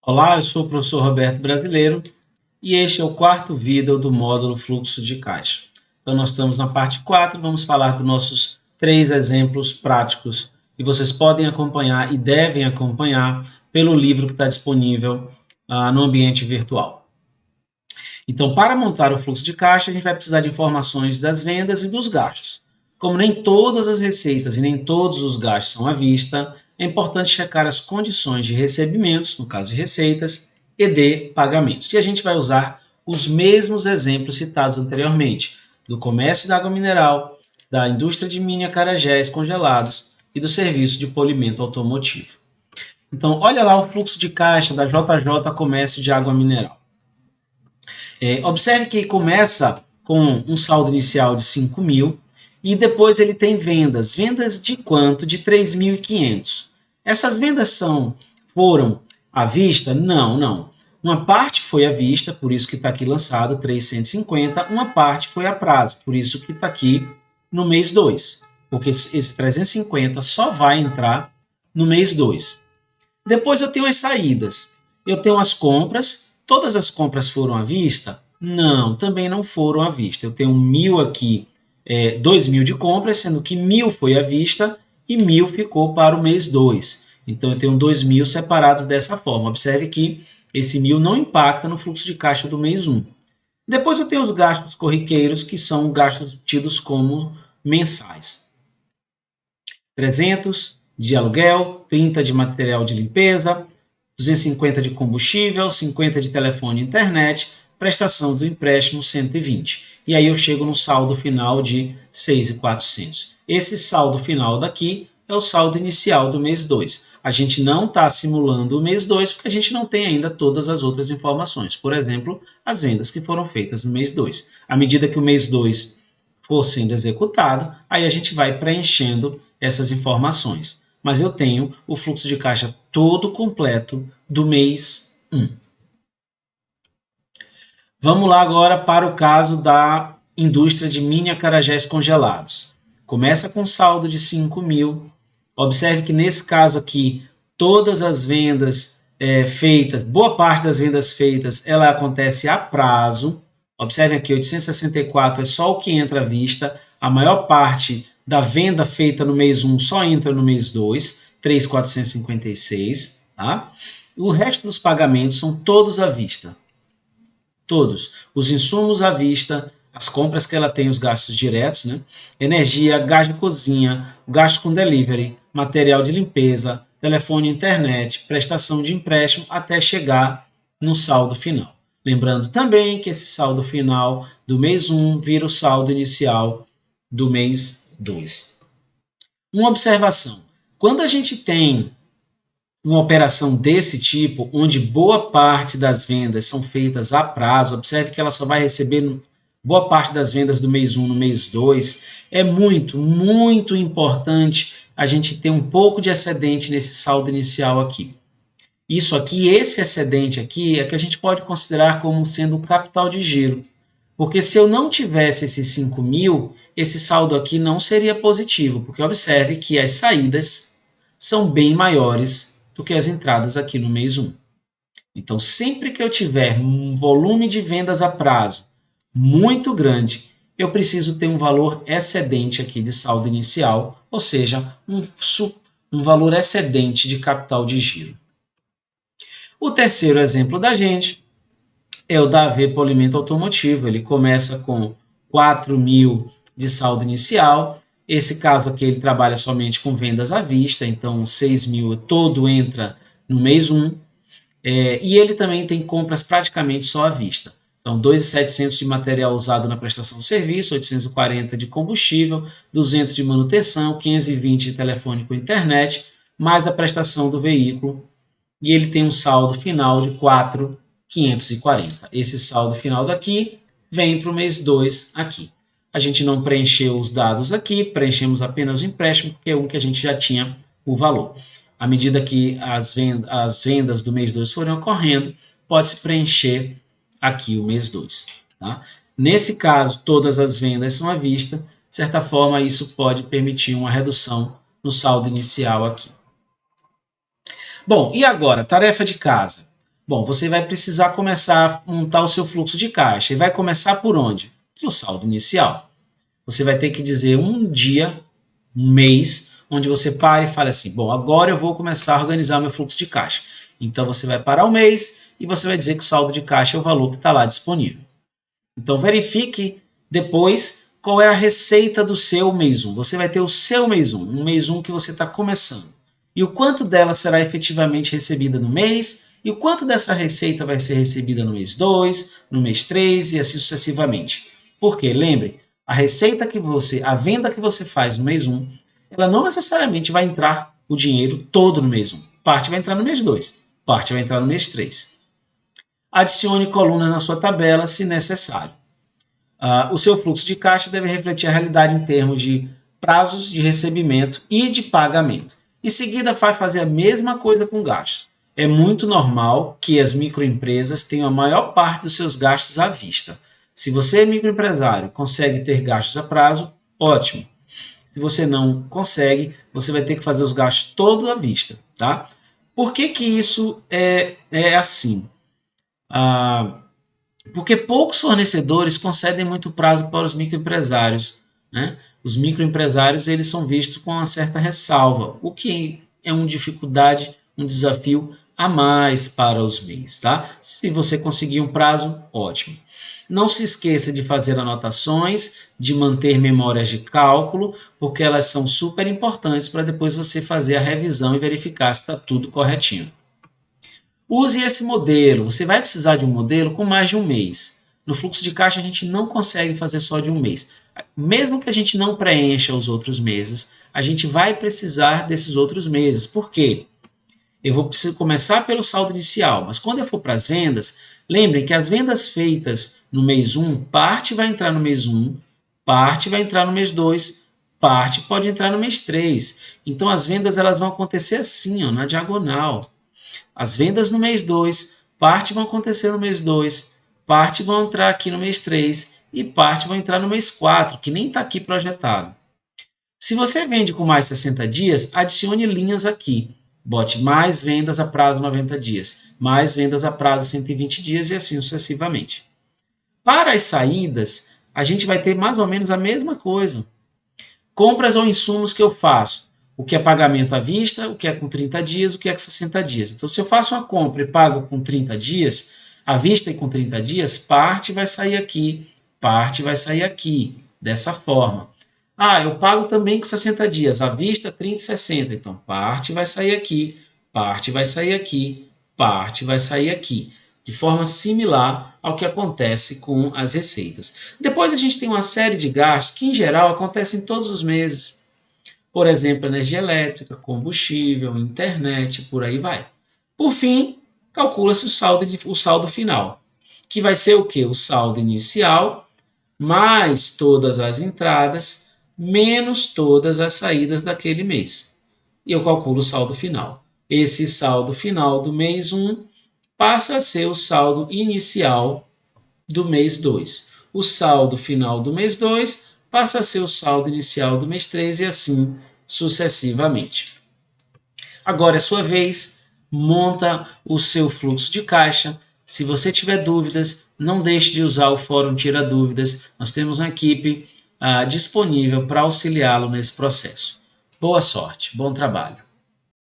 Olá, eu sou o professor Roberto Brasileiro e este é o quarto vídeo do módulo Fluxo de Caixa. Então, nós estamos na parte 4, vamos falar dos nossos 3 exemplos práticos e vocês podem acompanhar e devem acompanhar pelo livro que está disponível no ambiente virtual. Então, para montar o fluxo de caixa, a gente vai precisar de informações das vendas e dos gastos. Como nem todas as receitas e nem todos os gastos são à vista, é importante checar as condições de recebimentos, no caso de receitas, e de pagamentos. E a gente vai usar os mesmos exemplos citados anteriormente, do comércio de água mineral, da indústria de mini acarajés congelados e do serviço de polimento automotivo. Então, olha lá o fluxo de caixa da JJ Comércio de Água Mineral. Observe que começa com um saldo inicial de 5 mil e depois ele tem vendas. Vendas de quanto? De 3.500. Essas vendas foram à vista? Não. Uma parte foi à vista, por isso que está aqui lançado 350. Uma parte foi a prazo, por isso que está aqui no mês 2. Porque esse 350 só vai entrar no mês 2. Depois eu tenho as saídas. Eu tenho as compras. Todas as compras foram à vista? Não, também não foram à vista. Eu tenho 1.000 aqui, 2.000 de compras, sendo que 1.000 foi à vista e 1.000 ficou para o mês 2. Então, eu tenho 2.000 separados dessa forma. Observe que esse 1.000 não impacta no fluxo de caixa do mês 1. Depois eu tenho os gastos corriqueiros, que são gastos tidos como mensais. 300 de aluguel, 30 de material de limpeza, 250 de combustível, 50 de telefone e internet, prestação do empréstimo 120. E aí eu chego no saldo final de 6.400. Esse saldo final daqui é o saldo inicial do mês 2. A gente não está simulando o mês 2 porque a gente não tem ainda todas as outras informações. Por exemplo, as vendas que foram feitas no mês 2. À medida que o mês 2 for sendo executado, aí a gente vai preenchendo essas informações. Mas eu tenho o fluxo de caixa todo completo do mês 1. Vamos lá agora para o caso da indústria de mini acarajés congelados. Começa com saldo de 5 mil. Observe que nesse caso aqui, todas as vendas feitas, boa parte das vendas feitas, ela acontece a prazo. Observem aqui, 864 é só o que entra à vista. A maior parte da venda feita no mês 1 só entra no mês 2, 3.456. Tá? O resto dos pagamentos são todos à vista. Todos. Os insumos à vista, as compras que ela tem, os gastos diretos, né? Energia, gás de cozinha, gasto com delivery, material de limpeza, telefone e internet, prestação de empréstimo, até chegar no saldo final. Lembrando também que esse saldo final do mês 1 vira o saldo inicial do mês 2. Uma observação. Quando a gente tem uma operação desse tipo, onde boa parte das vendas são feitas a prazo, observe que ela só vai receber boa parte das vendas do mês 1 no mês 2, é muito importante a gente ter um pouco de excedente nesse saldo inicial aqui. Isso aqui, esse excedente aqui, é que a gente pode considerar como sendo o capital de giro. Porque se eu não tivesse esses 5 mil, esse saldo aqui não seria positivo, porque observe que as saídas são bem maiores do que as entradas aqui no mês 1. Então, sempre que eu tiver um volume de vendas a prazo muito grande, eu preciso ter um valor excedente aqui de saldo inicial, ou seja, um valor excedente de capital de giro. O terceiro exemplo da gente é o da AV Polimento Automotivo. Ele começa com 4 mil de saldo inicial. Esse caso aqui ele trabalha somente com vendas à vista, então 6 mil todo entra no mês 1. E ele também tem compras praticamente só à vista. Então, 2.700 de material usado na prestação de serviço, 840 de combustível, 200 de manutenção, 520 de telefone com internet, mais a prestação do veículo. E ele tem um saldo final de 4.540. Esse saldo final daqui vem para o mês 2 aqui. A gente não preencheu os dados aqui, preenchemos apenas o empréstimo, porque é um que a gente já tinha o valor. À medida que as vendas do mês 2 forem ocorrendo, pode-se preencher aqui o mês 2. Tá? Nesse caso, todas as vendas são à vista. De certa forma, isso pode permitir uma redução no saldo inicial aqui. Bom, e agora, tarefa de casa. Bom, você vai precisar começar a montar o seu fluxo de caixa. E vai começar por onde? No saldo inicial. Você vai ter que dizer um dia, um mês, onde você para e fala assim, bom, agora eu vou começar a organizar meu fluxo de caixa. Então você vai parar o mês e você vai dizer que o saldo de caixa é o valor que está lá disponível. Então verifique depois qual é a receita do seu mês 1. Você vai ter o seu mês 1, um mês 1 que você está começando. E o quanto dela será efetivamente recebida no mês, e o quanto dessa receita vai ser recebida no mês 2, no mês 3 e assim sucessivamente. Porque, lembre, a venda que você faz no mês 1, ela não necessariamente vai entrar o dinheiro todo no mês 1. Parte vai entrar no mês 2, parte vai entrar no mês 3. Adicione colunas na sua tabela se necessário. O seu fluxo de caixa deve refletir a realidade em termos de prazos de recebimento e de pagamento. Em seguida, vai fazer a mesma coisa com gastos. É muito normal que as microempresas tenham a maior parte dos seus gastos à vista. Se você é microempresário, consegue ter gastos a prazo, ótimo. Se você não consegue, você vai ter que fazer os gastos todos à vista, tá? Por que isso é assim? Porque poucos fornecedores concedem muito prazo para os microempresários, né? Os microempresários eles são vistos com uma certa ressalva, o que é uma dificuldade, um desafio a mais para os MEIs, tá? Se você conseguir um prazo, ótimo. Não se esqueça de fazer anotações, de manter memórias de cálculo, porque elas são super importantes para depois você fazer a revisão e verificar se está tudo corretinho. Use esse modelo. Você vai precisar de um modelo com mais de um mês. No fluxo de caixa, a gente não consegue fazer só de um mês. Mesmo que a gente não preencha os outros meses, a gente vai precisar desses outros meses. Por quê? Eu vou precisar começar pelo saldo inicial, mas quando eu for para as vendas, lembrem que as vendas feitas no mês 1, parte vai entrar no mês 1, parte vai entrar no mês 2, parte pode entrar no mês 3. Então as vendas elas vão acontecer assim, ó, na diagonal. As vendas no mês 2, parte vão acontecer no mês 2, parte vão entrar aqui no mês 3 e parte vão entrar no mês 4, que nem está aqui projetado. Se você vende com mais 60 dias, adicione linhas aqui. Bote mais vendas a prazo 90 dias, mais vendas a prazo 120 dias e assim sucessivamente. Para as saídas, a gente vai ter mais ou menos a mesma coisa. Compras ou insumos que eu faço. O que é pagamento à vista, o que é com 30 dias, o que é com 60 dias. Então, se eu faço uma compra e pago com 30 dias, à vista e com 30 dias, parte vai sair aqui, parte vai sair aqui, dessa forma. Eu pago também com 60 dias, à vista 30 e 60. Então, parte vai sair aqui, parte vai sair aqui, parte vai sair aqui. De forma similar ao que acontece com as receitas. Depois a gente tem uma série de gastos que, em geral, acontecem todos os meses. Por exemplo, energia elétrica, combustível, internet, por aí vai. Por fim, calcula-se o saldo final, que vai ser o quê? O saldo inicial, mais todas as entradas, menos todas as saídas daquele mês. E eu calculo o saldo final. Esse saldo final do mês 1 passa a ser o saldo inicial do mês 2. O saldo final do mês 2 passa a ser o saldo inicial do mês 3 e assim sucessivamente. Agora é sua vez, monta o seu fluxo de caixa. Se você tiver dúvidas, não deixe de usar o Fórum Tira Dúvidas. Nós temos uma equipe disponível para auxiliá-lo nesse processo. Boa sorte, bom trabalho.